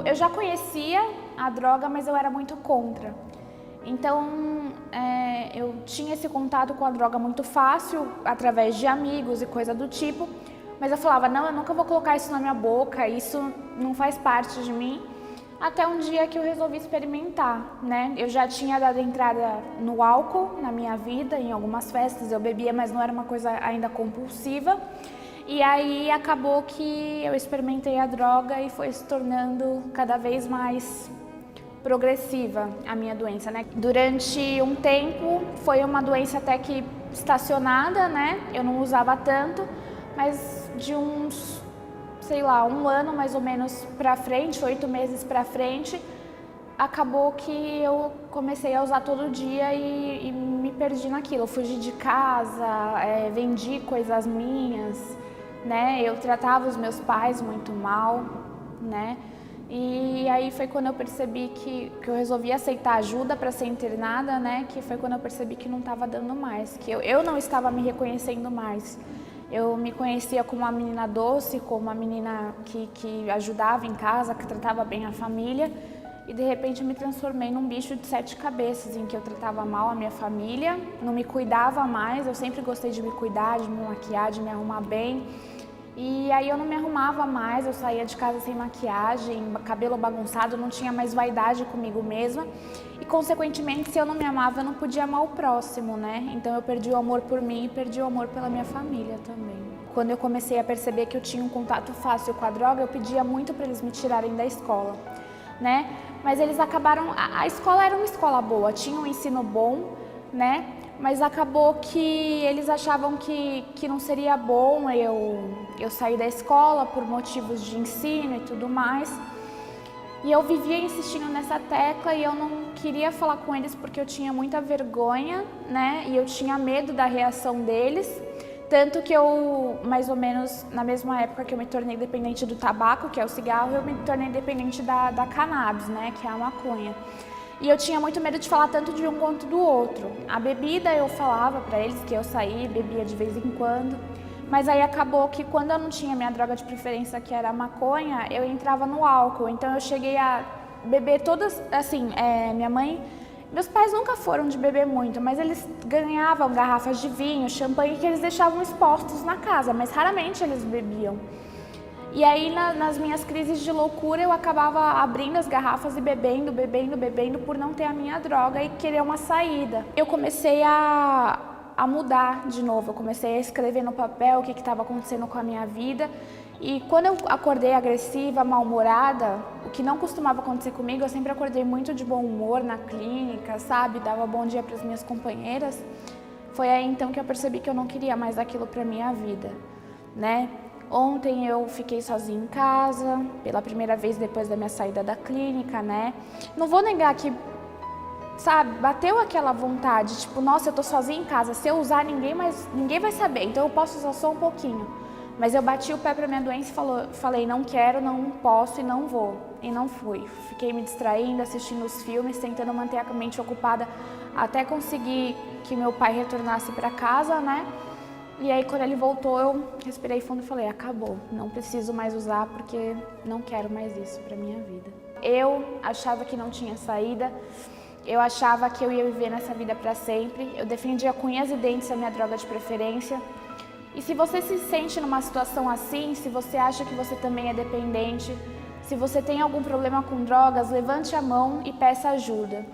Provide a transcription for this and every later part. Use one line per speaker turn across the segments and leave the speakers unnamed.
eu já conhecia a droga, mas eu era muito contra. Então, eu tinha esse contato com a droga muito fácil, através de amigos e coisa do tipo, mas eu falava, não, eu nunca vou colocar isso na minha boca, isso não faz parte de mim, até um dia que eu resolvi experimentar, né? Eu já tinha dado entrada no álcool na minha vida, em algumas festas eu bebia, mas não era uma coisa ainda compulsiva, e aí acabou que eu experimentei a droga e foi se tornando cada vez mais progressiva a minha doença, né? Durante um tempo foi uma doença até que estacionada, né? Eu não usava tanto, mas de uns, sei lá, um ano mais ou menos pra frente, 8 meses pra frente, acabou que eu comecei a usar todo dia e me perdi naquilo. Eu fugi de casa, vendi coisas minhas, né? Eu tratava os meus pais muito mal, né? E aí foi quando eu percebi que eu resolvi aceitar ajuda para ser internada, né? Que foi quando eu percebi que não estava dando mais, que eu não estava me reconhecendo mais. Eu me conhecia como uma menina doce, como uma menina que ajudava em casa, que tratava bem a família, e de repente me transformei num bicho de 7 cabeças, em que eu tratava mal a minha família, não me cuidava mais. Eu sempre gostei de me cuidar, de me maquiar, de me arrumar bem. E aí eu não me arrumava mais, eu saía de casa sem maquiagem, cabelo bagunçado, eu não tinha mais vaidade comigo mesma. E consequentemente, se eu não me amava, eu não podia amar o próximo, né? Então eu perdi o amor por mim e perdi o amor pela minha família também. Quando eu comecei a perceber que eu tinha um contato fácil com a droga, eu pedia muito para eles me tirarem da escola, né? Mas eles acabaram, a escola era uma escola boa, tinha um ensino bom, né? Mas acabou que eles achavam que não seria bom eu sair da escola por motivos de ensino e tudo mais. E eu vivia insistindo nessa tecla e eu não queria falar com eles porque eu tinha muita vergonha, né? E eu tinha medo da reação deles. Tanto que eu, mais ou menos na mesma época que eu me tornei dependente do tabaco, que é o cigarro, eu me tornei dependente da cannabis, né? Que é a maconha. E eu tinha muito medo de falar tanto de um quanto do outro. A bebida eu falava para eles que eu saía, bebia de vez em quando. Mas aí acabou que quando eu não tinha minha droga de preferência, que era a maconha, eu entrava no álcool. Então eu cheguei a beber todas, assim, minha mãe... Meus pais nunca foram de beber muito, mas eles ganhavam garrafas de vinho, champanhe, que eles deixavam expostos na casa, mas raramente eles bebiam. E aí, nas minhas crises de loucura, eu acabava abrindo as garrafas e bebendo por não ter a minha droga e querer uma saída. Eu comecei a mudar de novo, eu comecei a escrever no papel o que estava acontecendo com a minha vida. E quando eu acordei agressiva, mal-humorada, o que não costumava acontecer comigo, eu sempre acordei muito de bom humor na clínica, sabe? Dava bom dia para as minhas companheiras. Foi aí então que eu percebi que eu não queria mais aquilo para minha vida, né? Ontem eu fiquei sozinha em casa, pela primeira vez depois da minha saída da clínica, né? Não vou negar que, sabe, bateu aquela vontade, tipo, nossa, eu tô sozinha em casa, se eu usar ninguém vai saber, então eu posso usar só um pouquinho. Mas eu bati o pé pra minha doença e falei, não quero, não posso e não vou. E não fui. Fiquei me distraindo, assistindo os filmes, tentando manter a mente ocupada até conseguir que meu pai retornasse pra casa, né? E aí, quando ele voltou, eu respirei fundo e falei, acabou, não preciso mais usar porque não quero mais isso pra minha vida. Eu achava que não tinha saída, eu achava que eu ia viver nessa vida pra sempre, eu defendia com unhas e dentes a minha droga de preferência. E se você se sente numa situação assim, se você acha que você também é dependente, se você tem algum problema com drogas, levante a mão e peça ajuda.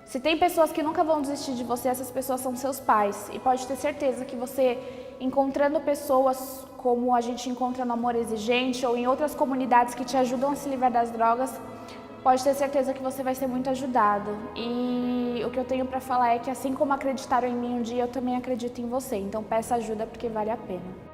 Se tem pessoas que nunca vão desistir de você, essas pessoas são seus pais. E pode ter certeza que você, encontrando pessoas como a gente encontra no Amor Exigente ou em outras comunidades que te ajudam a se livrar das drogas, pode ter certeza que você vai ser muito ajudado. E o que eu tenho para falar é que assim como acreditaram em mim um dia, eu também acredito em você. Então peça ajuda porque vale a pena.